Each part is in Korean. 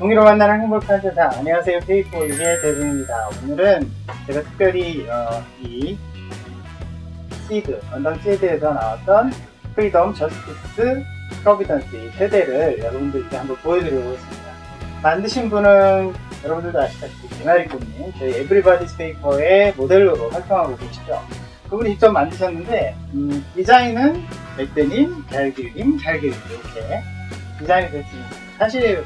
종이로 만나는 행복한 세상. 안녕하세요, 페이포이의 대부입니다. 오늘은 제가 특별히 이 시드, 런던 시드에서 나왔던 프리덤, 저스티스, 프로비던스 이 세대를 여러분들께 한번 보여드려보겠습니다. 만드신 분은 여러분들도 아시다시피 개나리꽃님, 저희 에브리바디스 페이퍼의 모델로로 활동하고 계시죠. 그분이 직접 만드셨는데 디자인은 백대님, 잘그림 이렇게 디자인이 됐습니다. 사실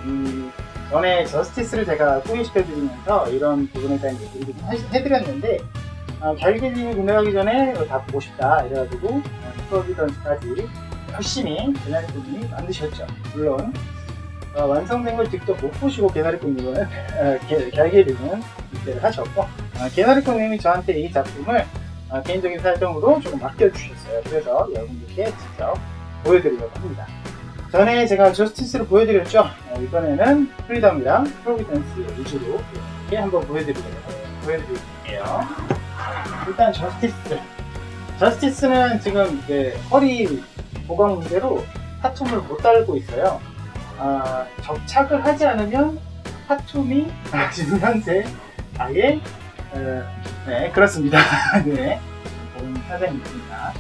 전에 저스티스를 제가 소개시켜드리면서 이런 부분에 대한 얘기를 좀 해드렸는데 잘그림이 구매하기 전에 다 보고 싶다 이래가지고 프로비던스까지 열심히 개나리꽃님이 만드셨죠. 물론 완성된 걸 직접 못 보시고 개나리꽃님은 잘그림은 입대를 하셨고 개나리꽃님이 저한테 이 작품을 개인적인 사정으로 조금 맡겨주셨어요. 그래서 여러분들께 직접 보여드리려고 합니다. 전에 제가 저스티스를 보여드렸죠. 이번에는 프리덤이랑 프로비던스 위주로 이렇게 한번 보여드릴게요. 일단 저스티스는 지금 이제 허리 보강 문제로 하툼을 못 달고 있어요. 접착을 하지 않으면 하툼이 지금 현재 아예 네, 그렇습니다. 네, 그런 사정이 있습니다.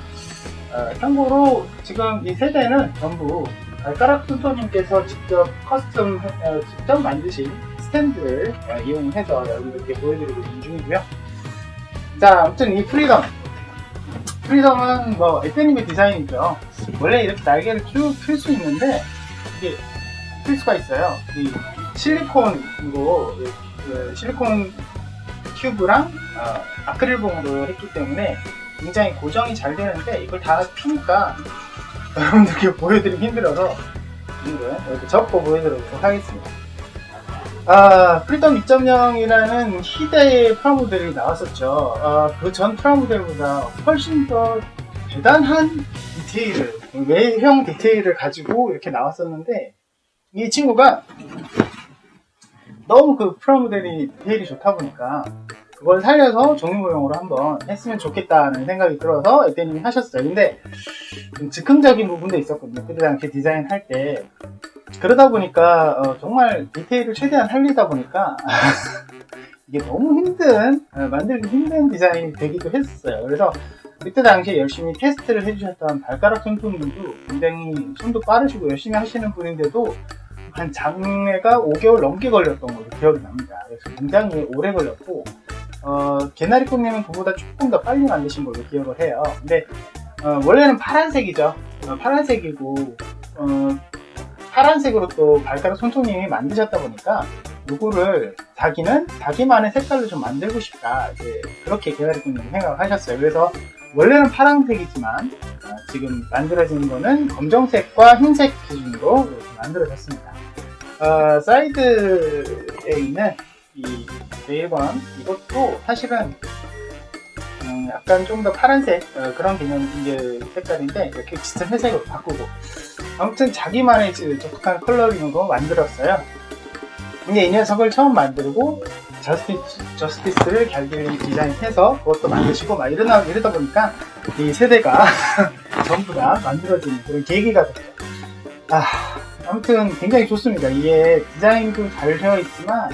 참고로 지금 이 세대는 전부 발가락 순서님께서 직접 직접 만드신 스탠드를 이용해서 여러분들께 보여드리고 있는 중이고요. 자, 아무튼 이 프리덤은 뭐 에테님의 디자인이죠. 원래 이렇게 날개를 쭉 필 수 있는데 이게 필 수가 있어요. 이 실리콘으로 실리콘 큐브랑 아크릴봉으로 했기 때문에 굉장히 고정이 잘 되는데 이걸 다 피니까 여러분들께 보여드리기 힘들어서 이렇게 접고 보여드리도록 하겠습니다. 프리덤 2.0이라는 희대의 프라모델이 나왔었죠. 그 전 프라모델보다 훨씬 더 대단한 디테일을, 외형 디테일을 가지고 이렇게 나왔었는데 이 친구가 너무 그 프라모델이 디테일이 좋다 보니까 그걸 살려서 종이 모형으로 한번 했으면 좋겠다는 생각이 들어서 에테님이 하셨어요. 근데 좀 즉흥적인 부분도 있었거든요. 그때 당시 디자인할 때. 그러다 보니까 정말 디테일을 최대한 살리다 보니까 이게 너무 만들기 힘든 디자인이 되기도 했었어요. 그래서 그때 당시에 열심히 테스트를 해주셨던 발가락 손톱님도 굉장히 손도 빠르시고 열심히 하시는 분인데도 한 장애가 5개월 넘게 걸렸던 걸로 기억이 납니다. 그래서 굉장히 오래 걸렸고 개나리꽃님은 그보다 조금 더 빨리 만드신 걸로 기억을 해요. 근데 원래는 파란색이죠. 파란색이고 파란색으로 또 발가락 손톱님이 만드셨다 보니까 요거를 자기만의 색깔로 좀 만들고 싶다, 이제 그렇게 개나리꽃님이 생각을 하셨어요. 그래서 원래는 파란색이지만 지금 만들어진 거는 검정색과 흰색 기준으로 이렇게 만들어졌습니다. 사이드에 있는 이 네이번 이것도 사실은 약간 좀 더 파란색 그런 개념의 색깔인데 이렇게 비슷한 회색으로 바꾸고 아무튼 자기만의 독특한 컬러링으로 만들었어요. 근데 이 녀석을 처음 만들고 저스티스를 잘그림 디자인해서 그것도 만드시고 막 이러다 보니까 이 세대가 전부 다 만들어지는 그런 계기가 됐죠. 아무튼 굉장히 좋습니다. 이게 디자인도 잘 되어 있지만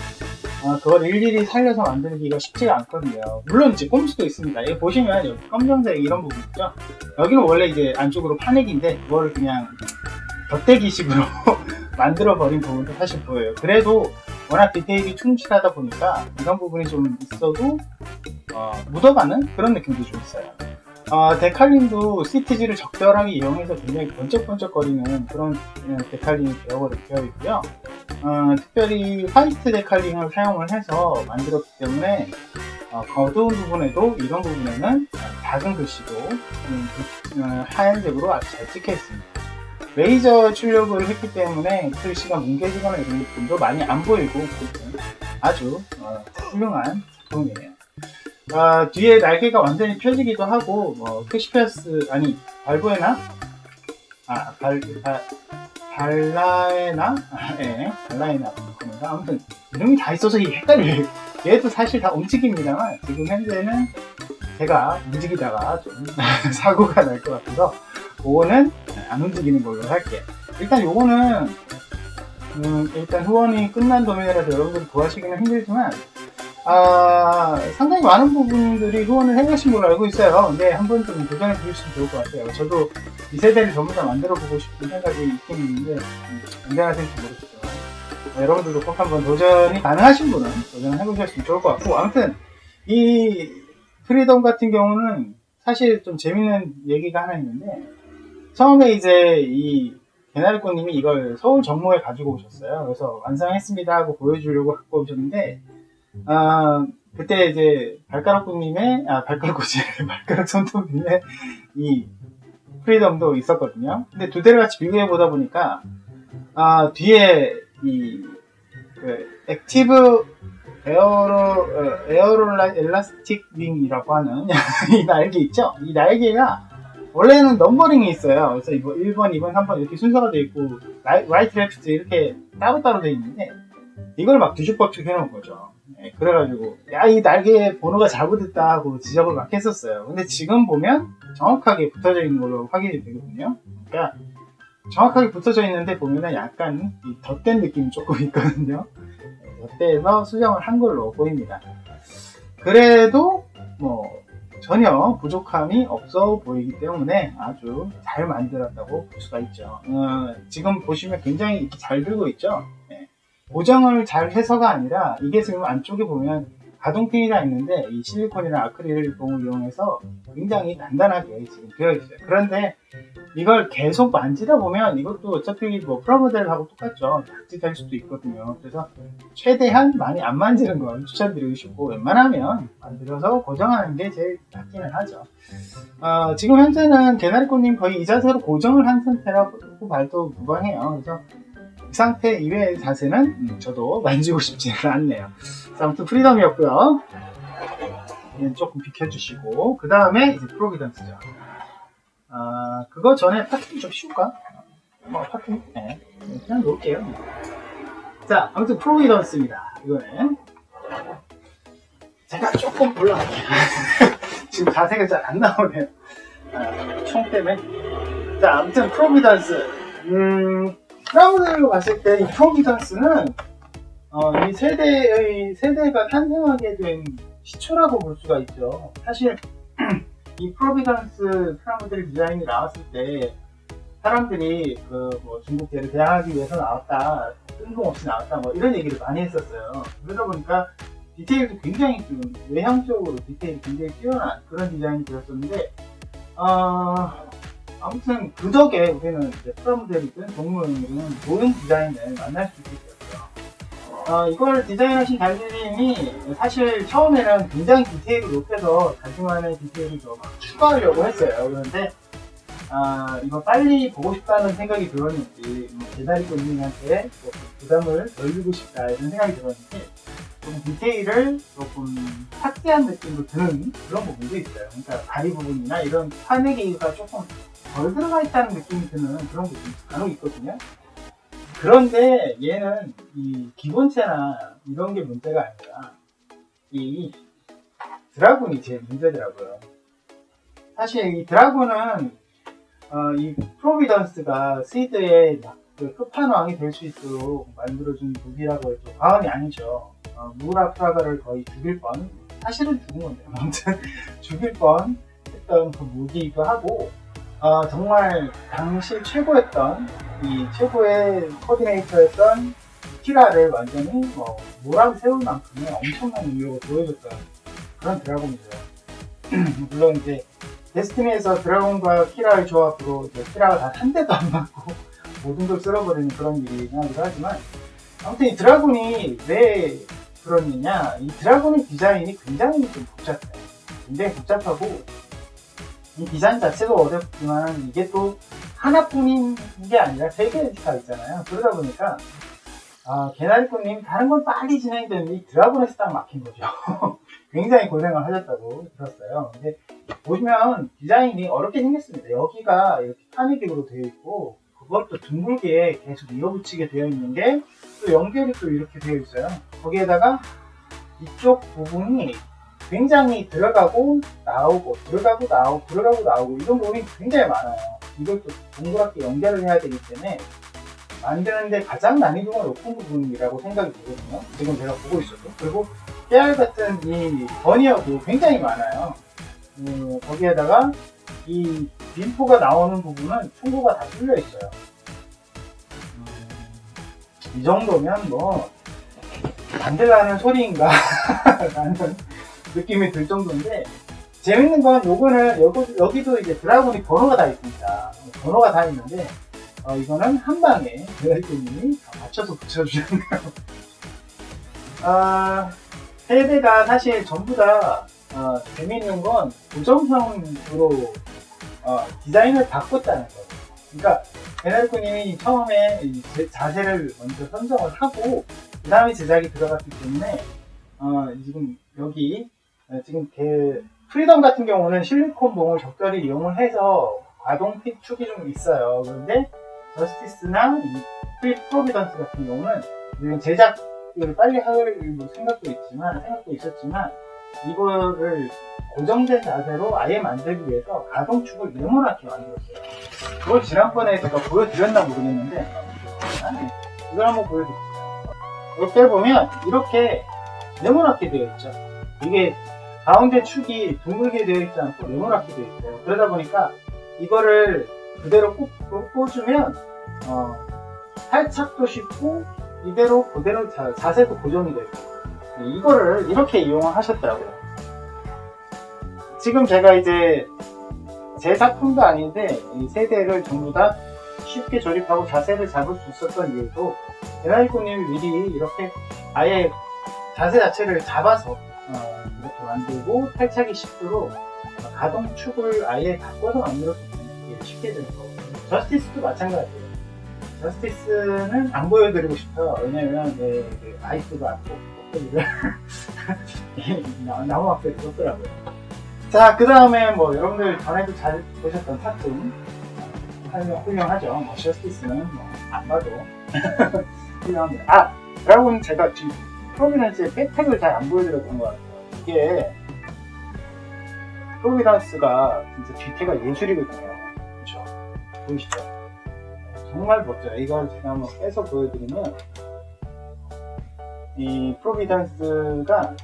그걸 일일이 살려서 만들기가 쉽지가 않거든요. 물론 이제 꼼수도 있습니다. 여기 보시면 여기 검정색 이런 부분 있죠. 여기는 원래 이제 안쪽으로 파넥인데 그걸 그냥 덧대기식으로 만들어 버린 부분도 사실 보여요. 그래도 워낙 디테일이 충실하다 보니까 이런 부분이 좀 있어도 묻어가는 그런 느낌도 좀 있어요. 데칼림도 CTG를 적절하게 이용해서 굉장히 번쩍번쩍거리는 그런 데칼림이 되어 있고요. 특별히 화이트 데칼링을 사용을 해서 만들었기 때문에 어두운 부분에도 이런 부분에는 작은 글씨도 하얀색으로 아주 잘 찍혀 있습니다. 레이저 출력을 했기 때문에 글씨가 뭉개지거나 이런 부분도 많이 안 보이고 아주 훌륭한 작품이에요. 뒤에 날개가 완전히 펴지기도 하고 캐시피아스 발라에나 아무튼 이름이 다 있어서 헷갈려요. 얘도 사실 다 움직입니다만 지금 현재는 제가 움직이다가 좀 사고가 날 것 같아서 그거는 안 움직이는 걸로 할게요. 일단 요거는 일단 후원이 끝난 도면이라서 여러분들이 구하시기는 힘들지만 상당히 많은 부분들이 후원을 해가신 걸로 알고 있어요. 근데 한번 좀 도전해 보시면 좋을 것 같아요. 저도 이 세대를 전부 다 만들어 보고 싶은 생각이 있긴 있는데 언제나 될지 모르겠지만 여러분들도 꼭 한번 도전이 가능하신 분은 도전을 해보셨으면 좋을 것 같고, 아무튼 이 프리덤 같은 경우는 사실 좀 재밌는 얘기가 하나 있는데, 처음에 이제 이 개나리꽃님이 이걸 서울 정모에 가지고 오셨어요. 그래서 완성했습니다 하고 보여주려고 갖고 오셨는데, 그때 이제 발가락꽃님의, 발가락 손톱님의 이 프리덤도 있었거든요. 근데 두 대를 같이 비교해 보다 보니까, 뒤에 액티브 엘라스틱 윙이라고 하는 이 날개 있죠? 이 날개가 원래는 넘버링이 있어요. 그래서 이거 1번, 2번, 3번 이렇게 순서가 되어 있고, 라이트, 레프트 이렇게 따로따로 되어 있는데, 이걸 막 뒤죽박죽 해놓은 거죠. 네, 그래가지고, 야, 이 날개에 번호가 잘못됐다 하고 지적을 막 했었어요. 근데 지금 보면 정확하게 붙어져 있는 걸로 확인이 되거든요. 그러니까, 정확하게 붙어져 있는데 보면은 약간 이 덧댄 느낌이 조금 있거든요. 덧대서 수정을 한 걸로 보입니다. 그래도 뭐 전혀 부족함이 없어 보이기 때문에 아주 잘 만들었다고 볼 수가 있죠. 지금 보시면 굉장히 이렇게 잘 들고 있죠. 네. 고정을 잘 해서가 아니라 이게 지금 안쪽에 보면 가동핀이 다 있는데 이 실리콘이나 아크릴 봉을 이용해서 굉장히 단단하게 지금 되어 있어요. 그런데 이걸 계속 만지다 보면 이것도 어차피 뭐 프라모델하고 똑같죠. 낙지 될 수도 있거든요. 그래서 최대한 많이 안 만지는 걸 추천드리고 싶고, 웬만하면 만들어서 고정하는 게 제일 낫기는 하죠. 지금 현재는 개나리꽃님 거의 이 자세로 고정을 한 상태라고 봐도 무방해요. 그래서 이 상태 이외의 자세는 저도 만지고 싶지는 않네요. 아무튼 프리덤이었고요. 얘는 조금 비켜주시고, 그 다음에 이제 프로비던스죠. 그거 전에 파킹 좀 씌울까? 파킹? 네. 그냥 놓을게요. 자, 아무튼 프로비던스입니다. 이거는. 제가 조금 올라갈게요. 지금 자세가 잘 안 나오네요. 총 때문에. 자, 아무튼 프로비던스. 프라모델로 봤을 때 이 프로비던스는 이 세대가 탄생하게 된 시초라고 볼 수가 있죠. 사실 이 프로비던스 프라모델 디자인이 나왔을 때 사람들이 뭐 중국제를 대항하기 위해서 나왔다, 뜬금없이 나왔다, 뭐 이런 얘기를 많이 했었어요. 그러다 보니까 디테일도 굉장히 좀 외형적으로 디테일이 굉장히 뛰어난 그런 디자인이 되었었는데, 아무튼 그 덕에 우리는 이제 프라모델이든 동물이든 모든 디자인을 만날 수 있게 되었죠. 이걸 디자인하신 달님이 사실 처음에는 굉장히 디테일을 높여서 자신만의 디테일을 좀 추가하려고 했어요. 그런데 이거 빨리 보고 싶다는 생각이 들었는지, 개나리꽃님한테 부담을 덜 주고 싶다 이런 생각이 들었는지, 좀 디테일을 조금 삭제한 느낌도 드는 그런 부분도 있어요. 그러니까 다리 부분이나 이런 파내기가 조금 덜 들어가 있다는 느낌이 드는 그런 부분이 간혹 있거든요. 그런데 얘는 이 기본체나 이런 게 문제가 아니라 이 드라군이 제일 문제더라고요. 사실 이 드라군은 이 프로비던스가 시드의 그 끝판왕이 될 수 있도록 만들어준 무기라고 해도 과언이 아니죠. 무라 프라가를 거의 죽일 뻔, 사실은 죽은 건데요. 아무튼 죽일 뻔 했던 그 무기이기도 하고, 정말 당시 최고였던 이 최고의 코디네이터였던 키라를 완전히 모랑 세울 만큼의 엄청난 능력을 보여줬던 그런 드라곤이죠. 물론 이제 데스티니에서 드라곤과 키라의 조합으로 이제 키라가 단 한 대도 안 맞고 모든 걸 쓸어버리는 그런 일이긴 하기도 하지만, 아무튼 이 드라곤이 왜 그러느냐, 이 드라곤의 디자인이 굉장히 좀 복잡해요. 굉장히 복잡하고 이 디자인 자체도 어렵지만 이게 또 하나뿐인 게 아니라 세 개가 있잖아요. 그러다 보니까 개나리꽃님 다른 건 빨리 진행이 되는데 이 드라곤에서 딱 막힌 거죠. 굉장히 고생을 하셨다고 들었어요. 근데 보시면 디자인이 어렵게 생겼습니다. 여기가 이렇게 파내기로 되어 있고, 그걸 또 둥글게 계속 이어붙이게 되어 있는 게 또 연결이 또 이렇게 되어 있어요. 거기에다가 이쪽 부분이 굉장히 들어가고 나오고 들어가고 나오고 들어가고 나오고 이런 부분이 굉장히 많아요. 이걸 또 동그랗게 연결을 해야 되기 때문에 만드는데 가장 난이도가 높은 부분이라고 생각이 되거든요. 지금 제가 보고 있어도. 그리고 깨알 같은 이 버니어도 굉장히 많아요. 거기에다가 이 빈포가 나오는 부분은 충고가 다 뚫려 있어요. 이 정도면 뭐 만들라는 소리인가 라는 느낌이 들 정도인데, 재밌는 건 요거는 여기도 이제 드라군이 번호가 다 있습니다. 번호가 다 있는데 이거는 한 방에 대할님이 맞춰서 붙여주셨네요. 세대가 사실 전부 다 재밌는 건 고정형으로 디자인을 바꿨다는 거예요. 그러니까 대할님이 처음에 자세를 먼저 선정을 하고 그 다음에 제작이 들어갔기 때문에 지금 여기 지금 프리덤 같은 경우는 실리콘 몽을 적절히 이용을 해서 과동 축이 좀 있어요. 그런데 저스티스나 이 프로비던스 같은 경우는 제작을 빨리 할 생각도 있었지만 이거를 고정된 자세로 아예 만들기 위해서 가동축을 네모나게 만들었어요. 그걸 지난번에 제가 보여드렸나 모르겠는데 이걸 한번 보여드릴게요. 이렇게 보면 이렇게 네모나게 되어 있죠. 이게 가운데 축이 둥글게 되어 있지 않고 네모나게 되어 있어요. 그러다 보니까 이거를 그대로 꽂으면 탈착도 쉽고 그대로 자세도 고정이 되고, 이거를 이렇게 이용을 하셨더라고요. 지금 제가 이제 제 작품도 아닌데 이 세대를 전부 다 쉽게 조립하고 자세를 잡을 수 있었던 이유도 대할님이 미리 이렇게 아예 자세 자체를 잡아서 이렇게 만들고 탈착이 쉽도록 가동축을 아예 바꿔서 만들었기 때문에 이게 쉽게 되는 거고, 저스티스도 마찬가지예요. 저스티스는 안 보여드리고 싶어요. 왜냐면 아이스도 안 뽑고 나무 막대를 썼더라고요. 자, 그 다음에 뭐 여러분들 전에도 잘 보셨던 타툼 훌륭하죠. 뭐 저스티스는 뭐 안 봐도 훌륭합니다. 여러분, 제가 지금 프로비던스의 백팩을 잘 안 보여드렸던 것 같아요. 이게 프로비던스가 진짜 뒤태가 예술이거든요. 그렇죠? 보이시죠? 정말 멋져요. 이걸 제가 한번 빼서 보여드리면 이 프로비던스가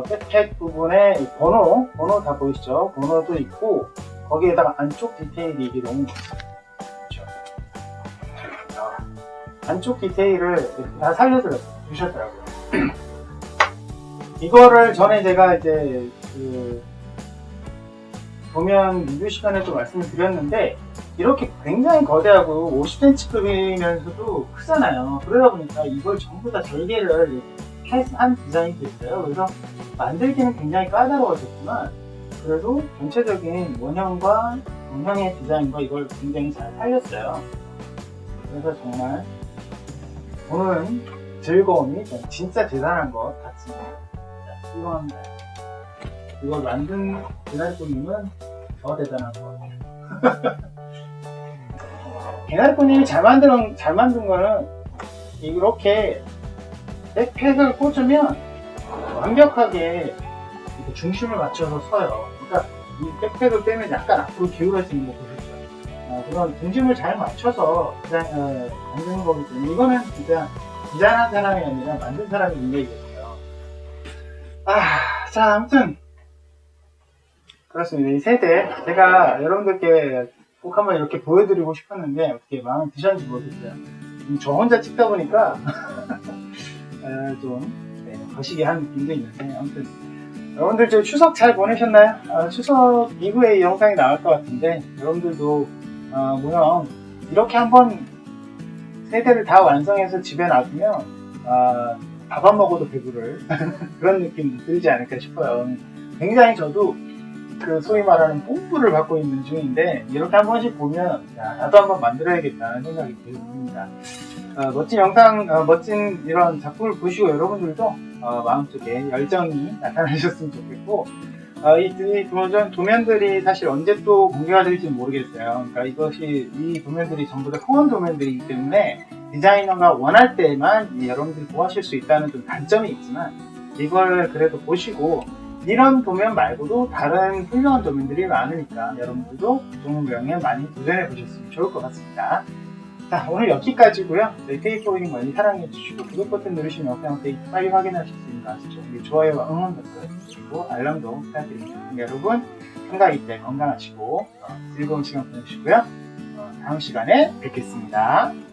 백팩 부분에 이 번호 다 보이시죠? 번호도 있고 거기에다가 안쪽 디테일이 이게 너무 좋죠. 안쪽 디테일을 다 살려주셨더라고요. 이거를 전에 제가 이제 도면 리뷰 시간에도 말씀을 드렸는데, 이렇게 굉장히 거대하고 50cm급이면서도 크잖아요. 그러다 보니까 이걸 전부 다 절개를 한 디자인이 됐어요. 그래서 만들기는 굉장히 까다로워졌지만 그래도 전체적인 원형의 디자인과 이걸 굉장히 잘 살렸어요. 그래서 정말 보는 즐거움이 진짜 대단한 것 같습니다. 훌륭합니다. 이걸 만든 개나리꽃님은 더 대단한 것 같아요. 개나리꽃님이 잘 만든 거는 이렇게 백팩을 꽂으면 완벽하게 이렇게 중심을 맞춰서 서요. 그러니까 이 백팩을 빼면 약간 앞으로 기울어지는 거 보셨죠? 그런 중심을 잘 맞춰서 만드는 거기 때문에 이거는 진짜 디자인한 사람이 아니라 만든 사람의 능력이겠어요. 자, 아무튼 그렇습니다. 이 세대 제가 여러분들께 꼭 한번 이렇게 보여드리고 싶었는데 어떻게 마음에 드셨는지 모르겠어요. 저 혼자 찍다 보니까 좀 거시기 한 느낌도 있는데, 아무튼 여러분들 저 추석 잘 보내셨나요? 추석 이후에 이 영상이 나올 것 같은데 여러분들도 모형 이렇게 한번 세대를 다 완성해서 집에 놔두면 밥 안 먹어도 배부를 그런 느낌 들지 않을까 싶어요. 굉장히 저도 소위 말하는 뽐뿌를 받고 있는 중인데, 이렇게 한 번씩 보면 나도 한번 만들어야겠다는 생각이 듭니다. 멋진 영상, 멋진 이런 작품을 보시고 여러분들도 마음속에 열정이 나타나셨으면 좋겠고, 이 도면들이 사실 언제 또 공개가 될지 모르겠어요. 그러니까 이 도면들이 전부 다 후원 도면들이기 때문에 디자이너가 원할 때만 여러분들이 구하실 수 있다는 좀 단점이 있지만, 이걸 그래도 보시고 이런 도면 말고도 다른 훌륭한 도면들이 많으니까 여러분들도 종목명에 많이 도전해 보셨으면 좋을 것 같습니다. 자, 오늘 여기까지고요. 저희 테이프오잉 많이 사랑해 주시고 구독 버튼 누르시면 영상 빨리 확인하실 수 있는 거 아시죠? 좋아요와 응원 댓글 그리고 알람도 부탁드립니다. 여러분 한가위 때 건강하시고 즐거운 시간 보내시고요. 다음 시간에 뵙겠습니다.